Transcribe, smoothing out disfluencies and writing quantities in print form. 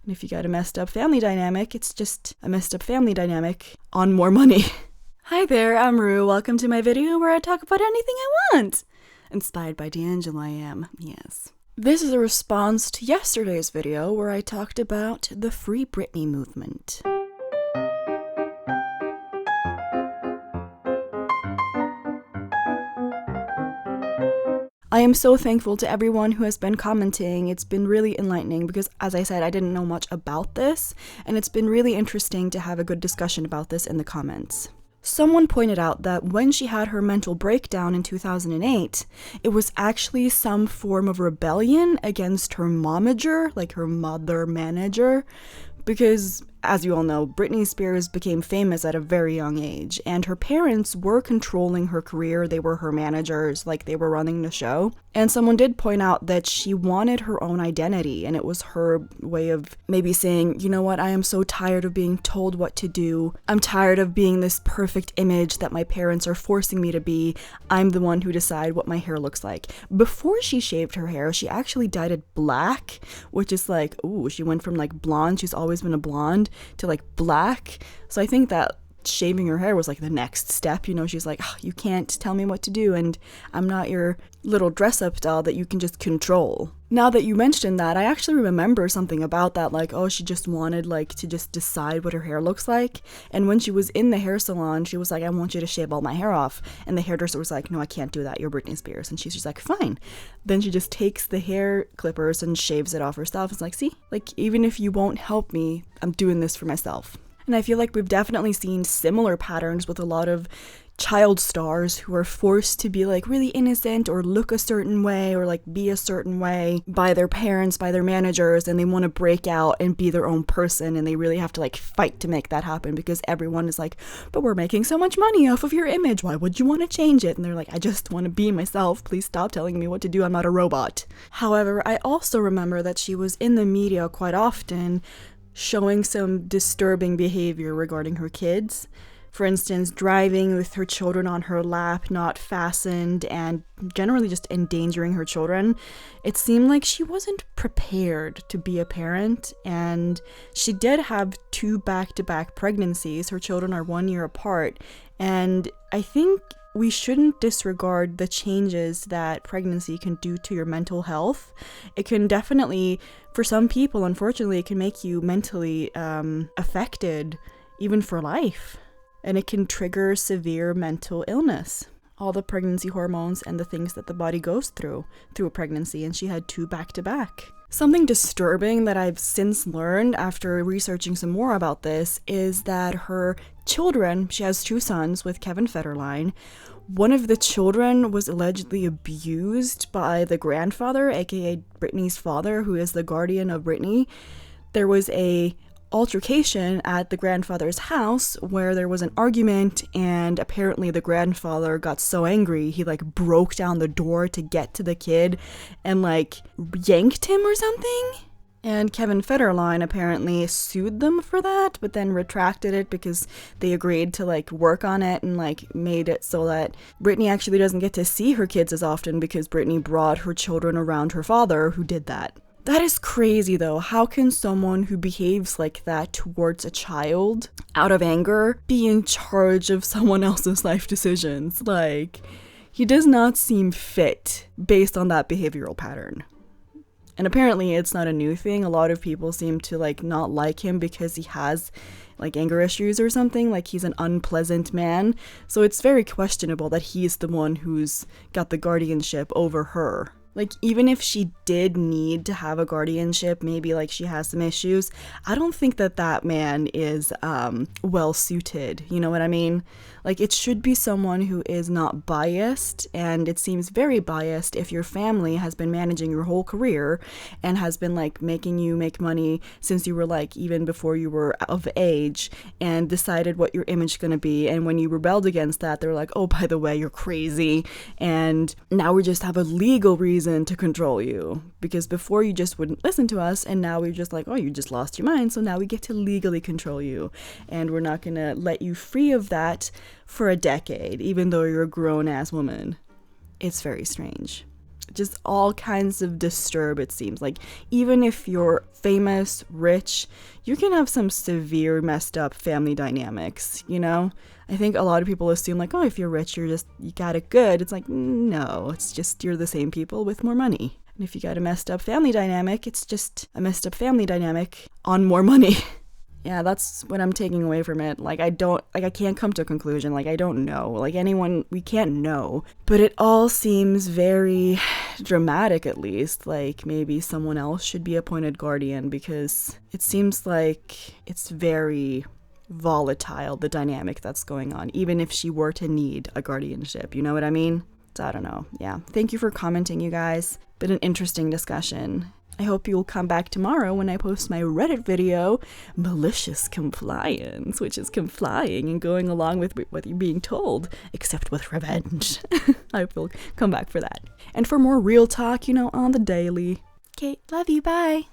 And if you got a messed up family dynamic, it's just a messed up family dynamic on more money. Hi there, I'm Roux. Welcome to my video where I talk about anything I want. Inspired by D'Angelo, I am, yes. This is a response to yesterday's video where I talked about the Free Britney movement. I am so thankful to everyone who has been commenting. It's been really enlightening because, as I said, I didn't know much about this, and it's been really interesting to have a good discussion about this in the comments. Someone pointed out that when she had her mental breakdown in 2008, it was actually some form of rebellion against her momager, like her mother manager, because, as you all know, Britney Spears became famous at a very young age, and her parents were controlling her career. They were her managers, like they were running the show. And someone did point out that she wanted her own identity, and it was her way of maybe saying, you know what, I am so tired of being told what to do. I'm tired of being this perfect image that my parents are forcing me to be. I'm the one who decide what my hair looks like. Before she shaved her hair, she actually dyed it black, which is like, ooh, she went from like blonde, she's always been a blonde, to like black. So I think that shaving her hair was like the next step, you know. She's like, oh, you can't tell me what to do, and I'm not your little dress-up doll that you can just control. Now that you mentioned that, I actually remember something about that, like, oh, she just wanted like to just decide what her hair looks like. And when she was in the hair salon, she was like, I want you to shave all my hair off. And the hairdresser was like, no, I can't do that, you're Britney Spears. And she's just like, fine. Then she just takes the hair clippers and shaves it off herself. It's like, see, like, even if you won't help me, I'm doing this for myself. And I feel like we've definitely seen similar patterns with a lot of child stars who are forced to be like really innocent or look a certain way or like be a certain way by their parents, by their managers, and they want to break out and be their own person, and they really have to like fight to make that happen because everyone is like, but we're making so much money off of your image, why would you want to change it? And they're like, I just want to be myself, please stop telling me what to do, I'm not a robot. However, I also remember that she was in the media quite often showing some disturbing behavior regarding her kids. For instance, driving with her children on her lap, not fastened, and generally just endangering her children. It seemed like she wasn't prepared to be a parent, and she did have 2 back-to-back pregnancies. Her children are 1 year apart, and I think we shouldn't disregard the changes that pregnancy can do to your mental health. It can definitely, for some people, unfortunately, it can make you mentally affected, even for life. And it can trigger severe mental illness. All the pregnancy hormones and the things that the body goes through a pregnancy, and she had 2 back-to-back. Something disturbing that I've since learned after researching some more about this is that her children, she has 2 sons with Kevin Federline. One of the children was allegedly abused by the grandfather, aka Britney's father, who is the guardian of Britney. There was a altercation at the grandfather's house where there was an argument, and apparently the grandfather got so angry he like broke down the door to get to the kid and like yanked him or something. And Kevin Federline apparently sued them for that, but then retracted it because they agreed to like work on it and like made it so that Britney actually doesn't get to see her kids as often because Britney brought her children around her father who did that. That is crazy though. How can someone who behaves like that towards a child out of anger be in charge of someone else's life decisions? Like, he does not seem fit based on that behavioral pattern. And apparently it's not a new thing. A lot of people seem to like not like him because he has like anger issues or something, like he's an unpleasant man. So it's very questionable that he's the one who's got the guardianship over her. Like, even if she did need to have a guardianship, maybe like she has some issues, I don't think that that man is well suited, you know what I mean? Like, it should be someone who is not biased, and it seems very biased if your family has been managing your whole career and has been like making you make money since you were like even before you were of age, and decided what your image is going to be, and when you rebelled against that, they're like, oh, by the way, you're crazy, and now we just have a legal reason to control you, because before you just wouldn't listen to us, and now we're just like, oh, you just lost your mind, so now we get to legally control you, and we're not gonna let you free of that for a decade, even though you're a grown-ass woman. It's very strange. just all kinds of disturb, it seems. Like, even if you're famous, rich, you can have some severe messed up family dynamics, you know? I think a lot of people assume, like, oh, if you're rich, you got it good. It's like, no, it's just you're the same people with more money. And if you got a messed up family dynamic, it's just a messed up family dynamic on more money. Yeah, that's what I'm taking away from it. Like, I can't come to a conclusion. Like, I don't know. Like, we can't know. But it all seems very dramatic, at least. Like, maybe someone else should be appointed guardian, because it seems like it's very volatile, the dynamic that's going on, even if she were to need a guardianship. You know what I mean? So I don't know. Yeah. Thank you for commenting, you guys. Been an interesting discussion. I hope you'll come back tomorrow when I post my Reddit video, Malicious Compliance, which is complying and going along with what you're being told, except with revenge. I hope you'll come back for that. And for more real talk, on the daily. Okay, love you, bye.